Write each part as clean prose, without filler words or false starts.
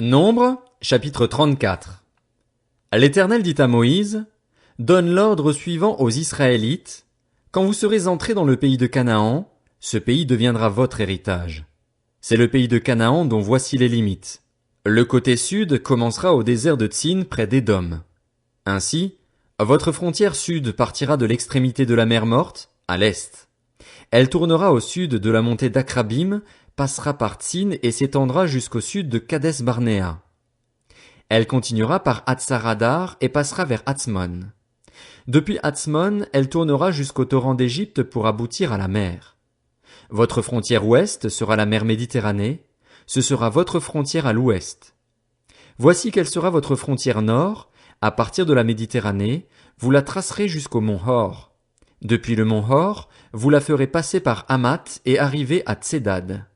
Nombre, chapitre 34. L'Éternel dit à Moïse, donne l'ordre suivant aux Israélites, quand vous serez entrés dans le pays de Canaan, ce pays deviendra votre héritage. C'est le pays de Canaan dont voici les limites. Le côté sud commencera au désert de Tsin près d'Édom. Ainsi, votre frontière sud partira de l'extrémité de la mer Morte, à l'est. Elle tournera au sud de la montée d'Akrabim, passera par Tsin et s'étendra jusqu'au sud de Kades Barnéa. Elle continuera par Hatzaradar et passera vers Hatzmon. Depuis Hatzmon, elle tournera jusqu'au torrent d'Égypte pour aboutir à la mer. Votre frontière ouest sera la mer Méditerranée, ce sera votre frontière à l'ouest. Voici quelle sera votre frontière nord, à partir de la Méditerranée, vous la tracerez jusqu'au mont Hor. Depuis le mont Hor, vous la ferez passer par Hamath et arriver à Tsedad.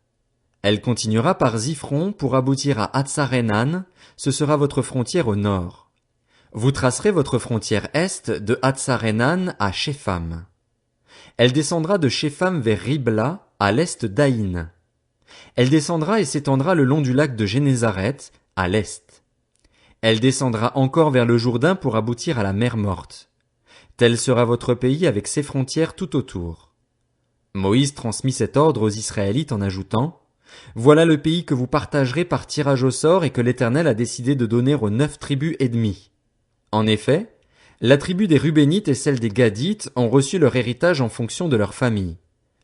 Elle continuera par Ziphron pour aboutir à Hatzarenan, ce sera votre frontière au nord. Vous tracerez votre frontière est de Hatzarenan à Shepham. Elle descendra de Shepham vers Ribla, à l'est d'Aïn. Elle descendra et s'étendra le long du lac de Génézaret, à l'est. Elle descendra encore vers le Jourdain pour aboutir à la mer Morte. Tel sera votre pays avec ses frontières tout autour. Moïse transmit cet ordre aux Israélites en ajoutant, voilà le pays que vous partagerez par tirage au sort et que l'Éternel a décidé de donner aux 9 tribus et demie. En effet, la tribu des Rubénites et celle des Gadites ont reçu leur héritage en fonction de leur famille.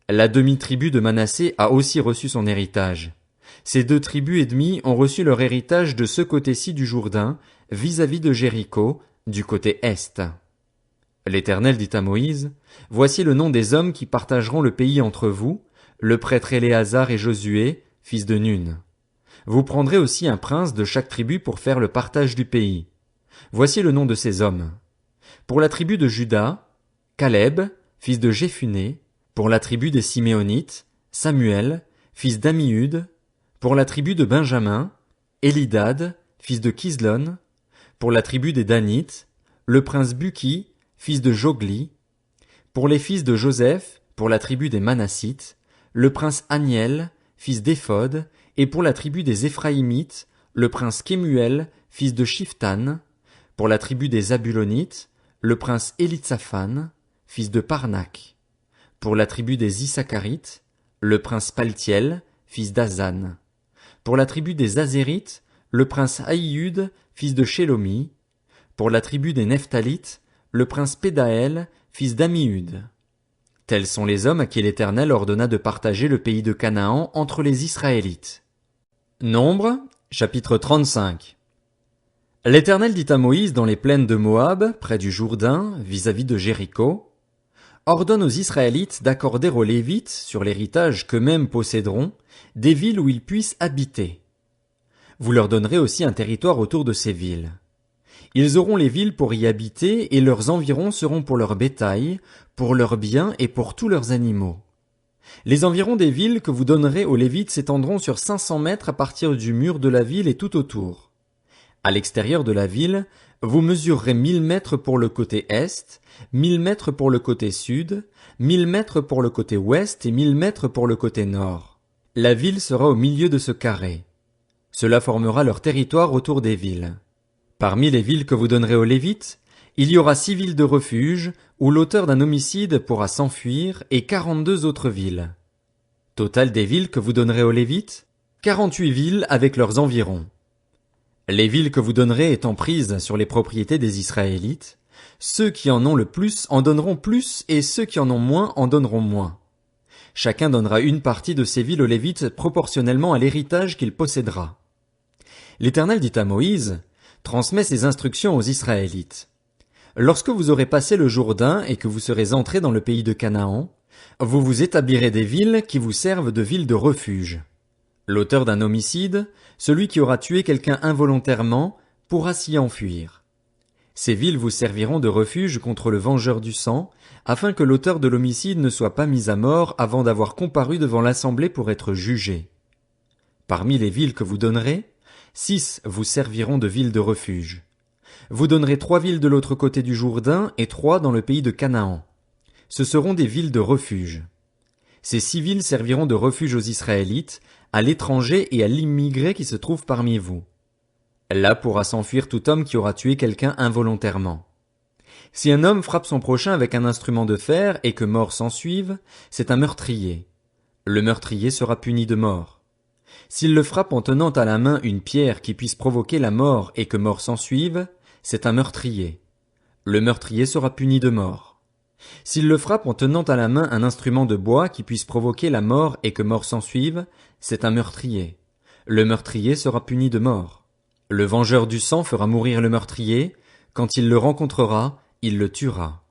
La demi-tribu de Manassé a aussi reçu son héritage. Ces 2 tribus et demie ont reçu leur héritage de ce côté-ci du Jourdain, vis-à-vis de Jéricho, du côté est. L'Éternel dit à Moïse, voici le nom des hommes qui partageront le pays entre vous, le prêtre Éléazar et Josué, fils de Nun. Vous prendrez aussi un prince de chaque tribu pour faire le partage du pays. Voici le nom de ces hommes. Pour la tribu de Juda, Caleb, fils de Jéphuné. Pour la tribu des Siméonites, Samuel, fils d'Ammiud. Pour la tribu de Benjamin, Élidad, fils de Kislon. Pour la tribu des Danites, le prince Buki, fils de Jogli. Pour les fils de Joseph, pour la tribu des Manassites, le prince Aniel, fils d'Éphod, et pour la tribu des Éphraïmites, le prince Kemuel, fils de Shiftan. Pour la tribu des Zabulonites, le prince Élitsaphan, fils de Parnak. Pour la tribu des Issacharites, le prince Paltiel, fils d'Azan. Pour la tribu des Azérites, le prince Aïud, fils de Shelomi. Pour la tribu des Nephtalites, le prince Pédaël, fils d'Ammiud. Tels sont les hommes à qui l'Éternel ordonna de partager le pays de Canaan entre les Israélites. Nombre, chapitre 35. L'Éternel dit à Moïse dans les plaines de Moab, près du Jourdain, vis-à-vis de Jéricho, ordonne aux Israélites d'accorder aux Lévites, sur l'héritage qu'eux-mêmes posséderont, des villes où ils puissent habiter. Vous leur donnerez aussi un territoire autour de ces villes. Ils auront les villes pour y habiter et leurs environs seront pour leur bétail, pour leurs biens et pour tous leurs animaux. Les environs des villes que vous donnerez aux Lévites s'étendront sur 500 mètres à partir du mur de la ville et tout autour. À l'extérieur de la ville, vous mesurerez 1000 mètres pour le côté est, 1000 mètres pour le côté sud, 1000 mètres pour le côté ouest et 1000 mètres pour le côté nord. La ville sera au milieu de ce carré. Cela formera leur territoire autour des villes. Parmi les villes que vous donnerez aux Lévites, il y aura 6 villes de refuge où l'auteur d'un homicide pourra s'enfuir et 42 autres villes. Total des villes que vous donnerez aux Lévites, 48 villes avec leurs environs. Les villes que vous donnerez étant prises sur les propriétés des Israélites, ceux qui en ont le plus en donneront plus et ceux qui en ont moins en donneront moins. Chacun donnera une partie de ces villes aux Lévites proportionnellement à l'héritage qu'il possédera. L'Éternel dit à Moïse, transmets ces instructions aux Israélites. Lorsque vous aurez passé le Jourdain et que vous serez entrés dans le pays de Canaan, vous vous établirez des villes qui vous servent de villes de refuge. L'auteur d'un homicide, celui qui aura tué quelqu'un involontairement, pourra s'y enfuir. Ces villes vous serviront de refuge contre le vengeur du sang, afin que l'auteur de l'homicide ne soit pas mis à mort avant d'avoir comparu devant l'assemblée pour être jugé. Parmi les villes que vous donnerez, 6 vous serviront de villes de refuge. Vous donnerez 3 villes de l'autre côté du Jourdain et 3 dans le pays de Canaan. Ce seront des villes de refuge. Ces 6 villes serviront de refuge aux Israélites, à l'étranger et à l'immigré qui se trouve parmi vous. Là pourra s'enfuir tout homme qui aura tué quelqu'un involontairement. Si un homme frappe son prochain avec un instrument de fer et que mort s'ensuive, c'est un meurtrier. Le meurtrier sera puni de mort. S'il le frappe en tenant à la main une pierre qui puisse provoquer la mort et que mort s'ensuive, c'est un meurtrier. Le meurtrier sera puni de mort. S'il le frappe en tenant à la main un instrument de bois qui puisse provoquer la mort et que mort s'ensuive, c'est un meurtrier. Le meurtrier sera puni de mort. Le vengeur du sang fera mourir le meurtrier. Quand il le rencontrera, il le tuera.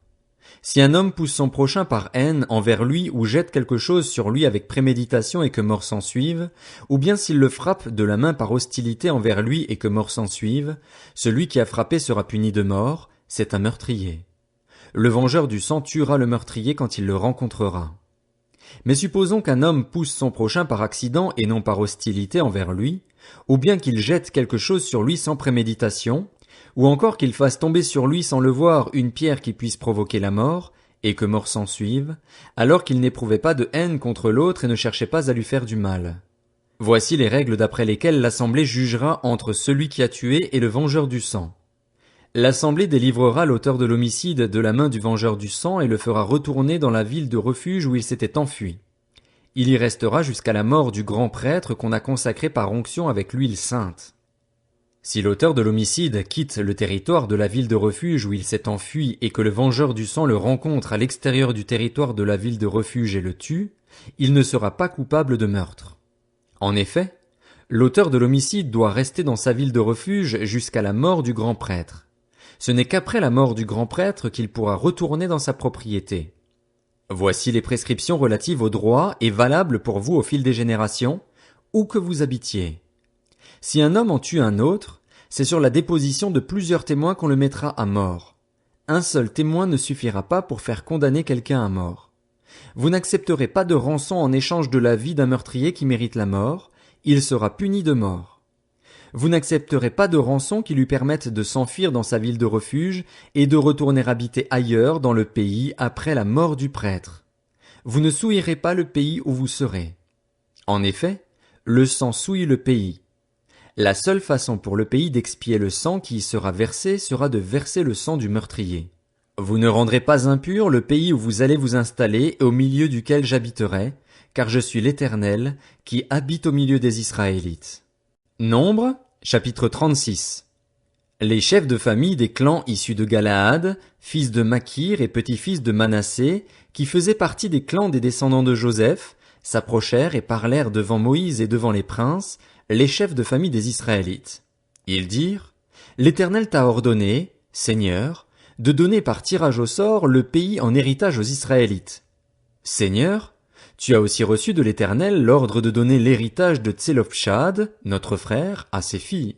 Si un homme pousse son prochain par haine envers lui ou jette quelque chose sur lui avec préméditation et que mort s'ensuive, ou bien s'il le frappe de la main par hostilité envers lui et que mort s'ensuive, celui qui a frappé sera puni de mort, c'est un meurtrier. Le vengeur du sang tuera le meurtrier quand il le rencontrera. Mais supposons qu'un homme pousse son prochain par accident et non par hostilité envers lui, ou bien qu'il jette quelque chose sur lui sans préméditation, ou encore qu'il fasse tomber sur lui sans le voir une pierre qui puisse provoquer la mort, et que mort s'ensuive, alors qu'il n'éprouvait pas de haine contre l'autre et ne cherchait pas à lui faire du mal. Voici les règles d'après lesquelles l'assemblée jugera entre celui qui a tué et le vengeur du sang. L'assemblée délivrera l'auteur de l'homicide de la main du vengeur du sang et le fera retourner dans la ville de refuge où il s'était enfui. Il y restera jusqu'à la mort du grand prêtre qu'on a consacré par onction avec l'huile sainte. Si l'auteur de l'homicide quitte le territoire de la ville de refuge où il s'est enfui et que le vengeur du sang le rencontre à l'extérieur du territoire de la ville de refuge et le tue, il ne sera pas coupable de meurtre. En effet, l'auteur de l'homicide doit rester dans sa ville de refuge jusqu'à la mort du grand prêtre. Ce n'est qu'après la mort du grand prêtre qu'il pourra retourner dans sa propriété. Voici les prescriptions relatives au droit et valables pour vous au fil des générations, où que vous habitiez. Si un homme en tue un autre, c'est sur la déposition de plusieurs témoins qu'on le mettra à mort. Un seul témoin ne suffira pas pour faire condamner quelqu'un à mort. Vous n'accepterez pas de rançon en échange de la vie d'un meurtrier qui mérite la mort, il sera puni de mort. Vous n'accepterez pas de rançon qui lui permette de s'enfuir dans sa ville de refuge et de retourner habiter ailleurs dans le pays après la mort du prêtre. Vous ne souillerez pas le pays où vous serez. En effet, le sang souille le pays. La seule façon pour le pays d'expier le sang qui y sera versé sera de verser le sang du meurtrier. Vous ne rendrez pas impur le pays où vous allez vous installer et au milieu duquel j'habiterai, car je suis l'Éternel, qui habite au milieu des Israélites. Nombre, chapitre 36. Les chefs de famille des clans issus de Galaad, fils de Makir et petit-fils de Manassé, qui faisaient partie des clans des descendants de Joseph, s'approchèrent et parlèrent devant Moïse et devant les princes, les chefs de famille des Israélites. Ils dirent, l'Éternel t'a ordonné, Seigneur, de donner par tirage au sort le pays en héritage aux Israélites. Seigneur, tu as aussi reçu de l'Éternel l'ordre de donner l'héritage de Tselofshad, notre frère, à ses filles.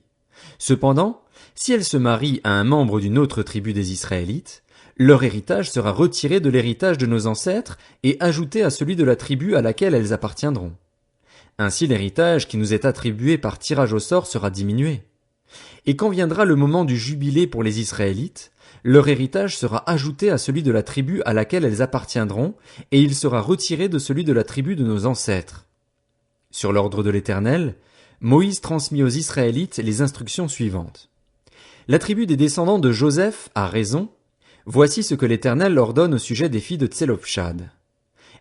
Cependant, si elles se marient à un membre d'une autre tribu des Israélites, leur héritage sera retiré de l'héritage de nos ancêtres et ajouté à celui de la tribu à laquelle elles appartiendront. Ainsi l'héritage qui nous est attribué par tirage au sort sera diminué. Et quand viendra le moment du jubilé pour les Israélites, leur héritage sera ajouté à celui de la tribu à laquelle elles appartiendront, et il sera retiré de celui de la tribu de nos ancêtres. Sur l'ordre de l'Éternel, Moïse transmit aux Israélites les instructions suivantes. La tribu des descendants de Joseph a raison. Voici ce que l'Éternel leur donne au sujet des filles de Tselofshad.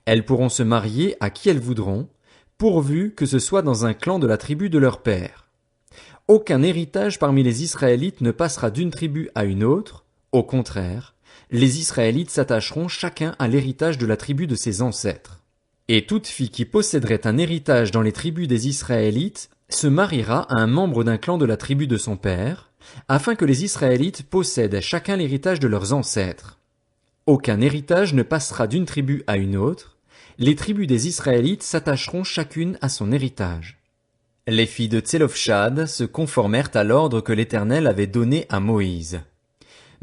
Elles pourront se marier à qui elles voudront, pourvu que ce soit dans un clan de la tribu de leur père. Aucun héritage parmi les Israélites ne passera d'une tribu à une autre. Au contraire, les Israélites s'attacheront chacun à l'héritage de la tribu de ses ancêtres. Et toute fille qui posséderait un héritage dans les tribus des Israélites se mariera à un membre d'un clan de la tribu de son père, afin que les Israélites possèdent chacun l'héritage de leurs ancêtres. Aucun héritage ne passera d'une tribu à une autre. Les tribus des Israélites s'attacheront chacune à son héritage. Les filles de Tselofshad se conformèrent à l'ordre que l'Éternel avait donné à Moïse.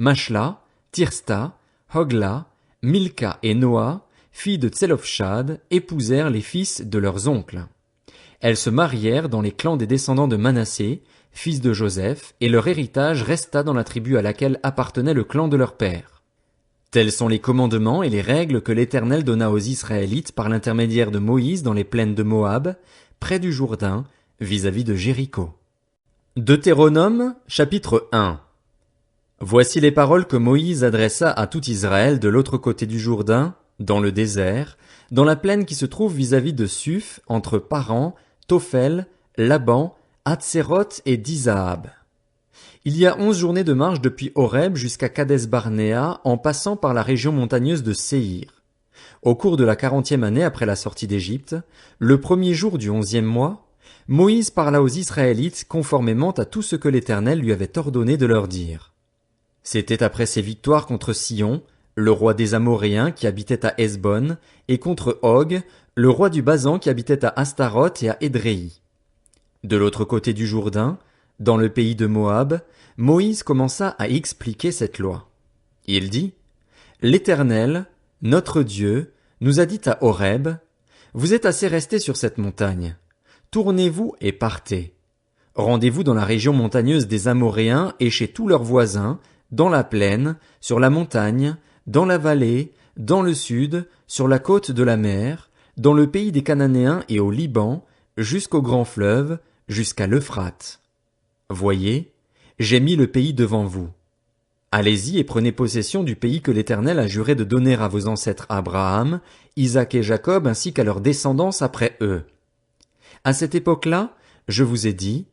Machla, Tirsta, Hogla, Milka et Noa, filles de Tselofshad, épousèrent les fils de leurs oncles. Elles se marièrent dans les clans des descendants de Manassé, fils de Joseph, et leur héritage resta dans la tribu à laquelle appartenait le clan de leur père. Tels sont les commandements et les règles que l'Éternel donna aux Israélites par l'intermédiaire de Moïse dans les plaines de Moab, près du Jourdain, vis-à-vis de Jéricho. Deutéronome, chapitre 1. Voici les paroles que Moïse adressa à tout Israël de l'autre côté du Jourdain, dans le désert, dans la plaine qui se trouve vis-à-vis de Suph, entre Paran, Tophel, Laban, Hatséroth et Dizahab. Il y a 11 journées de marche depuis Horeb jusqu'à Kadès-Barnéa, en passant par la région montagneuse de Séhir. Au cours de la 40e année après la sortie d'Égypte, le premier jour du 11e mois, Moïse parla aux Israélites conformément à tout ce que l'Éternel lui avait ordonné de leur dire. C'était après ses victoires contre Sihon, le roi des Amoréens qui habitait à Hesbon, et contre Og, le roi du Basan qui habitait à Astaroth et à Édréi. De l'autre côté du Jourdain, dans le pays de Moab, Moïse commença à expliquer cette loi. Il dit, « L'Éternel, notre Dieu, nous a dit à Horeb, « Vous êtes assez restés sur cette montagne. Tournez-vous et partez. Rendez-vous dans la région montagneuse des Amoréens et chez tous leurs voisins, dans la plaine, sur la montagne, dans la vallée, dans le sud, sur la côte de la mer, dans le pays des Cananéens et au Liban, jusqu'au grand fleuve, jusqu'à l'Euphrate. Voyez, j'ai mis le pays devant vous. Allez-y et prenez possession du pays que l'Éternel a juré de donner à vos ancêtres Abraham, Isaac et Jacob ainsi qu'à leurs descendants après eux. À cette époque-là, je vous ai dit,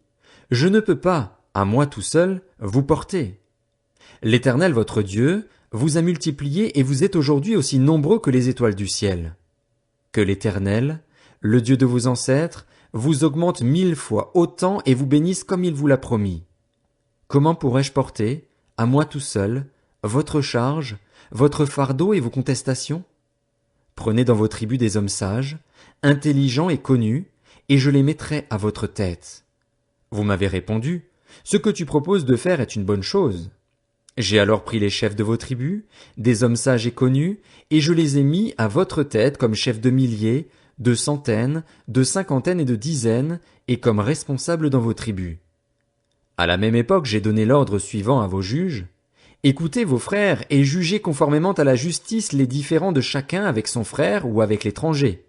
je ne peux pas, à moi tout seul, vous porter. L'Éternel votre Dieu vous a multiplié et vous êtes aujourd'hui aussi nombreux que les étoiles du ciel. Que l'Éternel, le Dieu de vos ancêtres, vous augmente 1000 fois autant et vous bénisse comme il vous l'a promis. Comment pourrais-je porter, à moi tout seul, votre charge, votre fardeau et vos contestations? Prenez dans vos tribus des hommes sages, intelligents et connus, et je les mettrai à votre tête. Vous m'avez répondu, ce que tu proposes de faire est une bonne chose. J'ai alors pris les chefs de vos tribus, des hommes sages et connus, et je les ai mis à votre tête comme chefs de milliers, de centaines, de cinquantaines et de dizaines, et comme responsables dans vos tribus. À la même époque, j'ai donné l'ordre suivant à vos juges. Écoutez vos frères et jugez conformément à la justice les différends de chacun avec son frère ou avec l'étranger.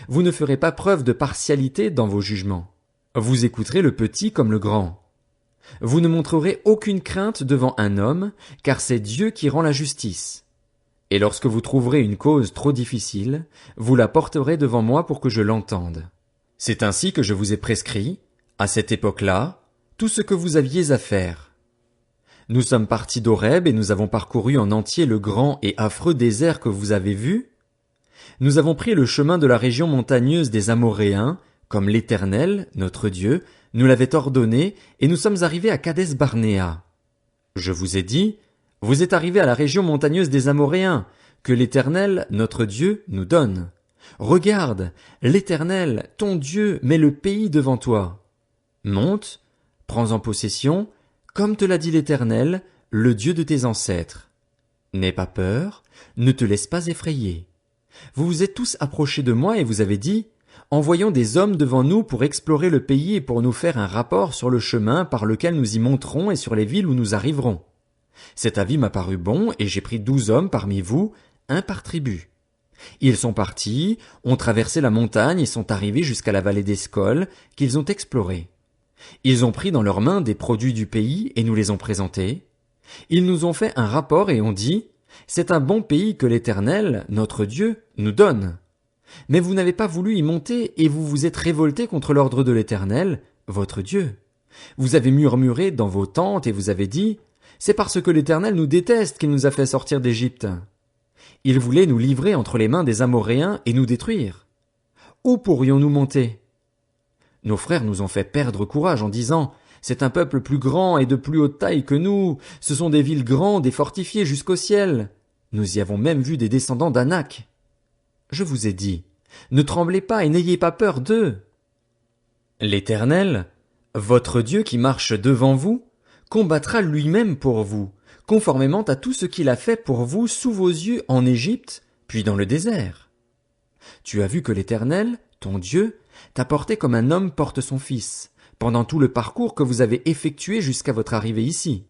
Vous ne ferez pas preuve de partialité dans vos jugements. Vous écouterez le petit comme le grand. Vous ne montrerez aucune crainte devant un homme, car c'est Dieu qui rend la justice. Et lorsque vous trouverez une cause trop difficile, vous la porterez devant moi pour que je l'entende. C'est ainsi que je vous ai prescrit, à cette époque-là, tout ce que vous aviez à faire. Nous sommes partis d'Horeb et nous avons parcouru en entier le grand et affreux désert que vous avez vu. Nous avons pris le chemin de la région montagneuse des Amoréens, comme l'Éternel, notre Dieu, nous l'avait ordonné, et nous sommes arrivés à Kadès-Barnéa. Je vous ai dit, vous êtes arrivés à la région montagneuse des Amoréens, que l'Éternel, notre Dieu, nous donne. Regarde, l'Éternel, ton Dieu, met le pays devant toi. Monte, prends en possession, comme te l'a dit l'Éternel, le Dieu de tes ancêtres. N'aie pas peur, ne te laisse pas effrayer. Vous vous êtes tous approchés de moi et vous avez dit, envoyons des hommes devant nous pour explorer le pays et pour nous faire un rapport sur le chemin par lequel nous y monterons et sur les villes où nous arriverons. Cet avis m'a paru bon et j'ai pris 12 hommes parmi vous, un par tribu. Ils sont partis, ont traversé la montagne et sont arrivés jusqu'à la vallée d'Escol, qu'ils ont explorée. Ils ont pris dans leurs mains des produits du pays et nous les ont présentés. Ils nous ont fait un rapport et ont dit, c'est un bon pays que l'Éternel, notre Dieu, nous donne. Mais vous n'avez pas voulu y monter et vous vous êtes révoltés contre l'ordre de l'Éternel, votre Dieu. Vous avez murmuré dans vos tentes et vous avez dit, c'est parce que l'Éternel nous déteste qu'il nous a fait sortir d'Égypte. Il voulait nous livrer entre les mains des Amoréens et nous détruire. Où pourrions-nous monter? Nos frères nous ont fait perdre courage en disant, c'est un peuple plus grand et de plus haute taille que nous, ce sont des villes grandes et fortifiées jusqu'au ciel. Nous y avons même vu des descendants d'Anak. Je vous ai dit, ne tremblez pas et n'ayez pas peur d'eux. L'Éternel, votre Dieu qui marche devant vous, combattra lui-même pour vous, conformément à tout ce qu'il a fait pour vous sous vos yeux en Égypte, puis dans le désert. Tu as vu que l'Éternel, ton Dieu, t'a porté comme un homme porte son fils, pendant tout le parcours que vous avez effectué jusqu'à votre arrivée ici.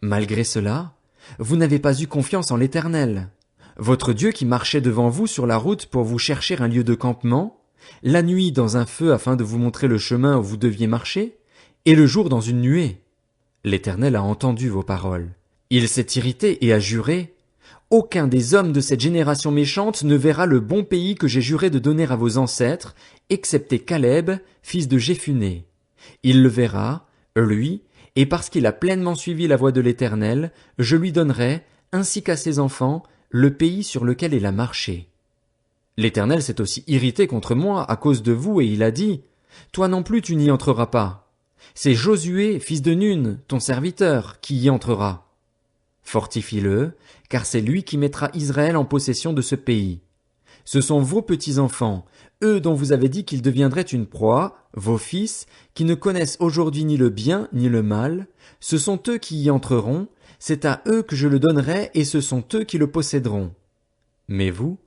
Malgré cela, vous n'avez pas eu confiance en l'Éternel, votre Dieu qui marchait devant vous sur la route pour vous chercher un lieu de campement, la nuit dans un feu afin de vous montrer le chemin où vous deviez marcher, et le jour dans une nuée. L'Éternel a entendu vos paroles. Il s'est irrité et a juré. Aucun des hommes de cette génération méchante ne verra le bon pays que j'ai juré de donner à vos ancêtres, excepté Caleb, fils de Jéphuné. Il le verra, lui, et parce qu'il a pleinement suivi la voie de l'Éternel, je lui donnerai, ainsi qu'à ses enfants, le pays sur lequel il a marché. L'Éternel s'est aussi irrité contre moi à cause de vous, et il a dit, toi non plus tu n'y entreras pas. C'est Josué, fils de Nun, ton serviteur, qui y entrera. Fortifie-le, car c'est lui qui mettra Israël en possession de ce pays. Ce sont vos petits-enfants, eux dont vous avez dit qu'ils deviendraient une proie, vos fils, qui ne connaissent aujourd'hui ni le bien ni le mal, ce sont eux qui y entreront, c'est à eux que je le donnerai et ce sont eux qui le posséderont. Mais vous,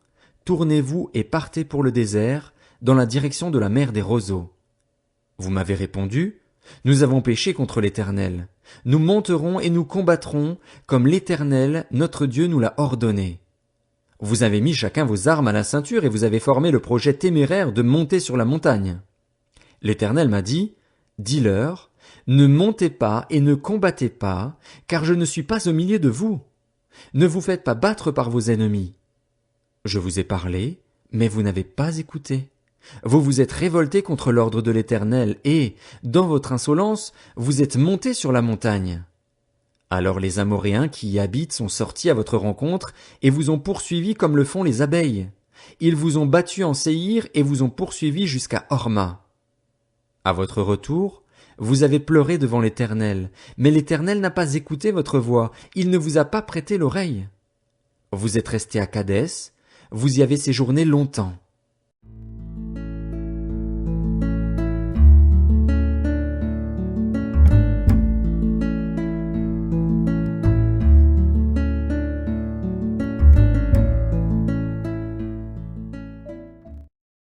tournez-vous et partez pour le désert, dans la direction de la mer des roseaux. Vous m'avez répondu, nous avons péché contre l'Éternel. Nous monterons et nous combattrons, comme l'Éternel, notre Dieu, nous l'a ordonné. Vous avez mis chacun vos armes à la ceinture et vous avez formé le projet téméraire de monter sur la montagne. L'Éternel m'a dit, dis-leur, ne montez pas et ne combattez pas, car je ne suis pas au milieu de vous. Ne vous faites pas battre par vos ennemis. Je vous ai parlé, mais vous n'avez pas écouté. Vous vous êtes révoltés contre l'ordre de l'Éternel et, dans votre insolence, vous êtes montés sur la montagne. Alors les Amoréens qui y habitent sont sortis à votre rencontre et vous ont poursuivis comme le font les abeilles. Ils vous ont battus en Séhir et vous ont poursuivis jusqu'à Horma. À votre retour, vous avez pleuré devant l'Éternel, mais l'Éternel n'a pas écouté votre voix, il ne vous a pas prêté l'oreille. Vous êtes restés à Kadès, vous y avez séjourné longtemps.